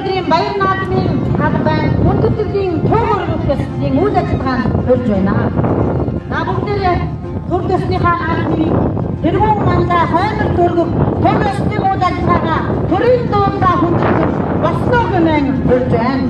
өдрийн баяр наадмын албан хүндэтгэлийн туугар өвчтөлийн үйл ажиллагаанд хөрж байна. Бүгдээрээ төр төснийхаа наадмын тэргүүн мандаа хойнор дөргөх төр төслийн үйл ажиллагаага төрийн дуудлаа хүндэтгэх босноо гэмээр хөрж байна.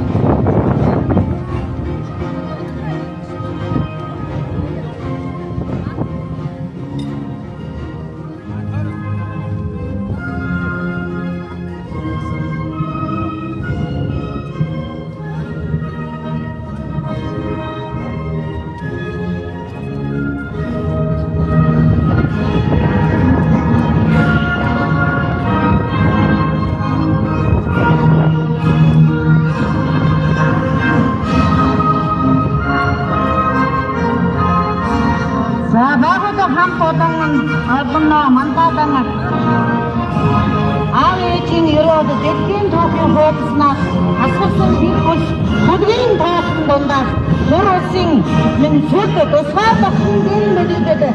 Aachen Europe, Dekin Tokyo Hopsnach, Assosan Hikos, Kudrin Taschen Dondas, Morosing, Minsuta, the Swap of Indian Medicate,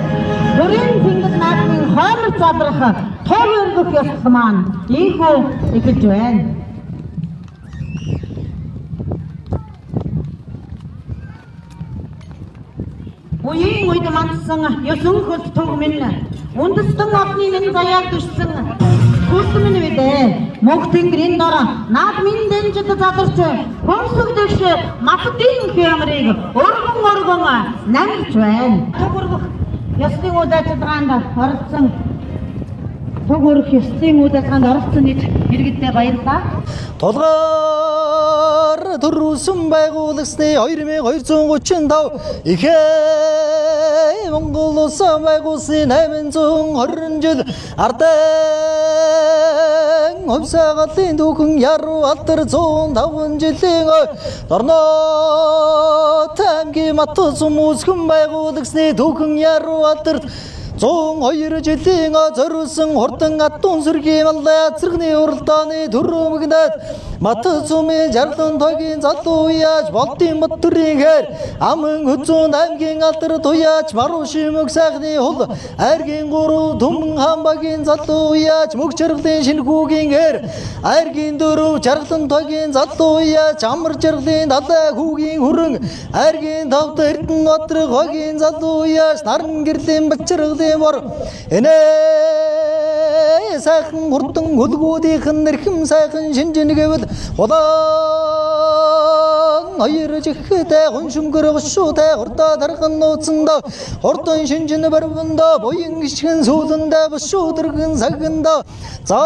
Turin Fingus Napping, Horror Sabraha, Tower of Yosman, Ego, if it join. Уян үед мандсан ёсон хөл төг минь үндэстэн одны нэн заяаг дүрсэн хүс минь үдээ мөнх тэнгэрийн дор наад минь дэнжид задарч хонсогдөгш матдын хямрыг өргөн нангиж байна. Төгөрөх ёсны удаачлагаанд оролцсон төгөрөх ёсны удаачлагаанд оролцсон нийт иргэдтэй баярлалаа. Толгоор төрүүлсэн байгууллагсны 2235 ихээ Монгол улс байгуулсан 820 жил ардын хөвсөгийн дүүхэн яруу алдар 105 жилийн Дорнот аймгийн Матцум үсгэн байгууллагсны дүүхэн яруу алдар 102 жилийн зориулсан хурдан адуун сүргийн маллай цэрхний уралдааны төрөмгнэд Матцумын жарлан тогийн залуу яаж болдын мөтрийн хэр аман хөзүүн аймгийн алдар туяач маруши мөг сайхны хул айргийн гурав түмэн хамбагийн залуу яаж мөг чаргалын шинхүүгийн хэр айргийн дөрөв жарлан тогийн залуу яаж амар чаргалын далай хүүгийн хүрэн айргийн тавд эрдэн отрог хогийн залуу яаж наран гэрлийн бачаргалын бор энэ сайхан хурдан хөлгүүдийнхэн нэрхэм сайхан шинжин гэвэл Худан хоёр чихтэй хуншингөр гшуутай хурдаа тархан нууцсанда хурдан шинжин барванда буян гიშгэн сүүлэндээ бшүүдэргэн саганда зан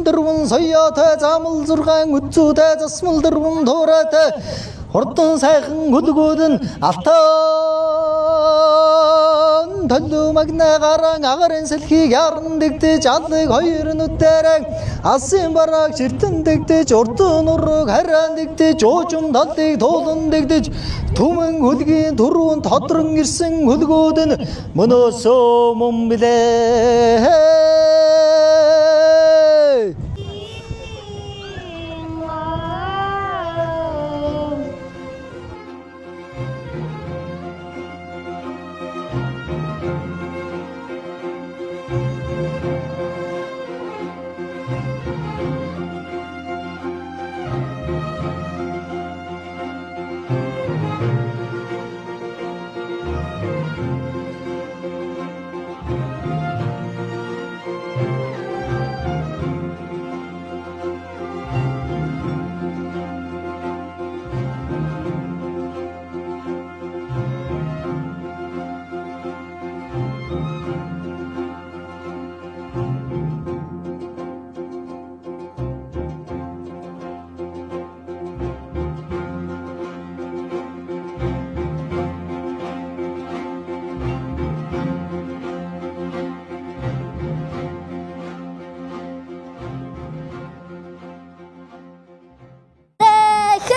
дөрвөн соёотой замал зургаан үцүүтэй засмал дөрвөн туурайтай хурдан сайхан хөлгүүд нь алтан төлөв магнагаран агарын сэлхийг яран дэгдэж алыг хоёр нүдэрэн асын бараг чиртэн дэгдэж урдын ураг харан дэгдэж уужим талыг туулан дэгдэж түмэн хөлгийн түрүүн тодрон ирсэн хөлгүүд нь мөнөөсөө мөн билээ.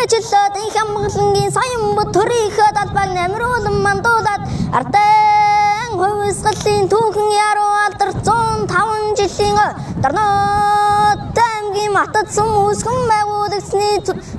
Жилийн хямгалангийн саян бүтөрийнхөө талбайг намруулан мандуулаад ардын хувьсгалын түүхэн яруу алдар 105 жилийн Дорнот аймгийн Матцум үсгэн байгууллагсны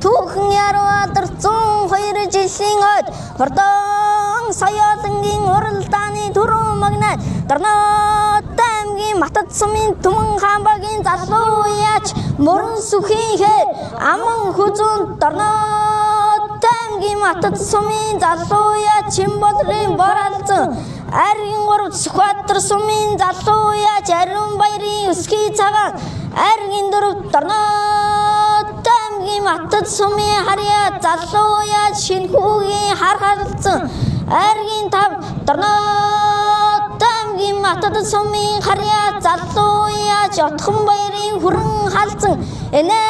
түүхэн яруу алдар 102 жилийн хурдан соёолонгийн уралдааны түрүү магнат Дорнот аймгийн матад сумын түмэн хаанбагийн залуу яач морон сүхийн хээр аман хүзүүн дорноо тамгийн матад сумын залуу яач Чимбодрын боралцсан Аргийн гурав Сүхбаатар сумын залуу яач Ариун баярын өсгий цагаан Аргийн дөрөв дорноо тамгийн матад сумын харьяа залуу яач Шинхүүгийн хар халдсан Аргийн тав дорноо тамгийн матад сумын харьяа залуу яач Отхон баярын хүрэн халдсан Энэ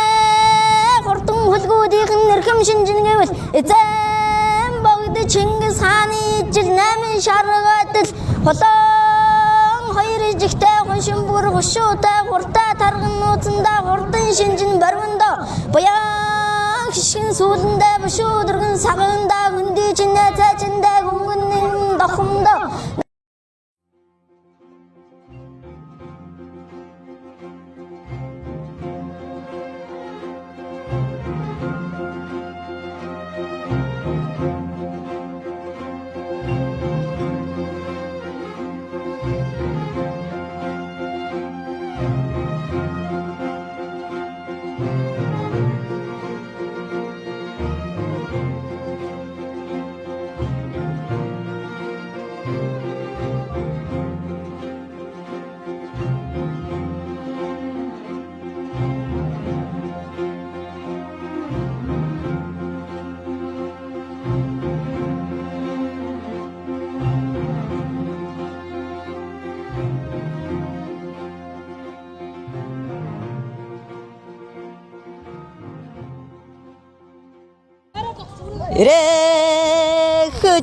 хурдан хөлгүүдийн нэрхэм шинжин гэвэл эзэн богд Чингис хааны ижил 8 шаргадл холон хоёр ижигтэй хуншин бүр хушуутай хуртай тарган нууцанда хурдан шинжин барванда буян хишгэн сүүлэндээ бушуудэргэн саганда хөндөй чинээ цайчиндээ хөнгөнэн дохомдо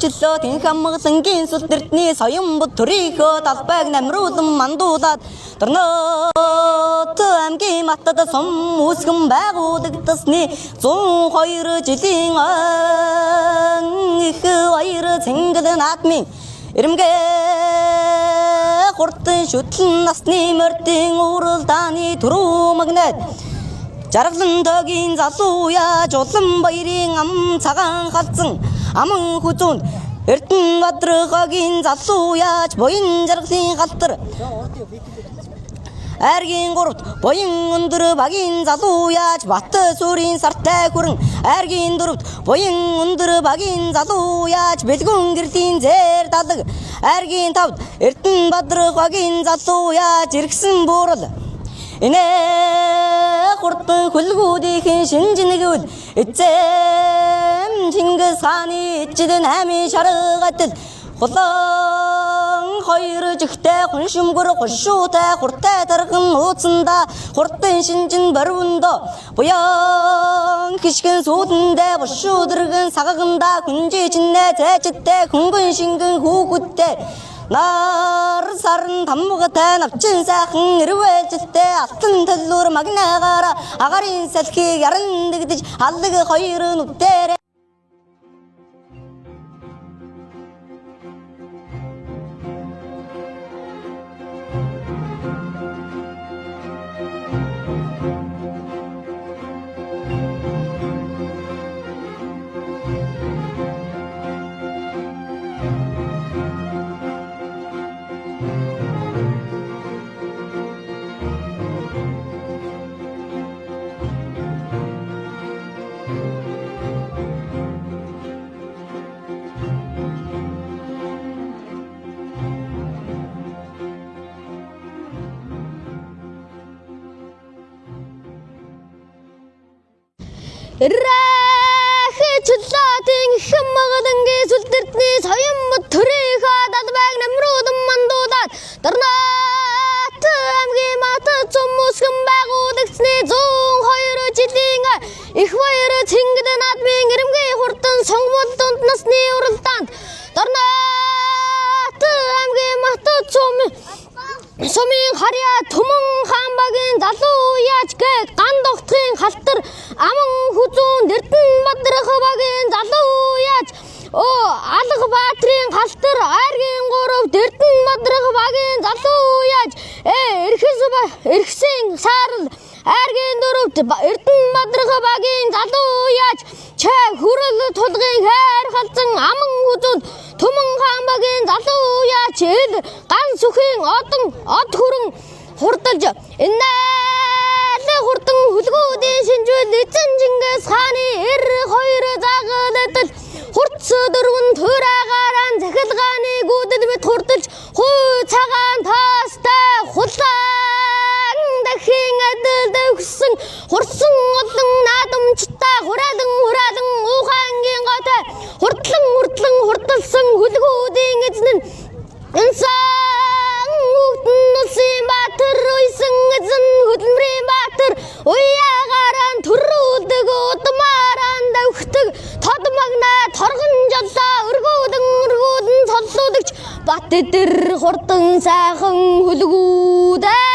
Жилөө тэн хамгаалангийн сүл дэртний соён бод төрийнхөө талбайг намруулан мандуулаад Дорнот аймгийн матад сум үсгэн байгуулагдсны 102 жилийн их баяр цэнгэл наадмын ирэмгээ хурдан шүтлэн насны мордын уралдааны түрүү магнайд Жаргалан тогийн залуу яаж улан баярын ам цагаан халдсан аман хүзүүнд Эрдэнэбаатарын залуу яаж буян жаргалын галтар Аргийн гуравт буян өндөр багийн залуу яаж Бат сүрийн сартай хүрэн Аргийн дөрөвт буян өндөр багийн залуу яаж Бэлгүн гэрлийн зэр далаг Аргийн тавд Эрдэнэбаатарын залуу яаж иргсэн буурал Энэ хурдан хөлгүүдийн шинжнэгвэл эзэм Чингис хааны ижил 8 шаргадл холон хоёр жигтэй хуншимгөр хушуутай хуртай тарган нууцанда хурдан шинжин барванда буян хишгэн сүүдэндээ бушуудэргэн сагаганда хүнжи чинээ зайчтай хөнгөн шингэн хүүхэдтэй Нар сарн тамгатай навчин сайхан ирвэлжтэй алтан төлөөр магнаагаараа агарын салхийг яран дэгдэж аллаг хоёр нүдээр Рэхчлатын хамгаалангийн сүл дэртний соён бод төрийнхөө талбайг намруулан мандуулаад Дорнот аймгийн матад сум үсгэн байгуулагдсны 102 жилийн их баяр цэнгэл наадмын ирэмгээ хурдан сонгуул дунд насны уралдаанд Дорнот аймгийн матад сумын харьяа түмэн хаанбагийн залуу яаж гээд ган дохтгийн халтар аман хүзүүн Эрдэнэбаатарын залуу яаж алга баатрын халтар Аргийн гурав Эрдэнэбаатарын залуу яаж эрхсэн саарл Аргийн дөрөвт Эрдэнэбаатарын залуу яаж чай хүрэл тулгын хайр халзан аман хүзүүн Түмэн хаанбагийн залуу яаж ган сүхийн од хүрэн хурдалж энээл хурдан хүлгүүдийн шинжүүл эзэн Чингис хааны 92 загладал хурц дөрвөн төраагаран захилгааны гүдэл мэт хурдалж хуу цагаан таастай хулаан дахин адил дэвсэн хурсан олон наадамчтай хураалан ухаангийн готой хурдлан хурдалсан хүлгүүдийн эзэн нь инсан үтнүсийн баатар уйсан эзэн хөдөлмөрийн баатар уяагаран төрүүлдэг удмааран давхдаг тодмагнаа торгон жолоо өргүүдэн цоллуулагч бат эдэр хурдан сайхан хүлгүүдээ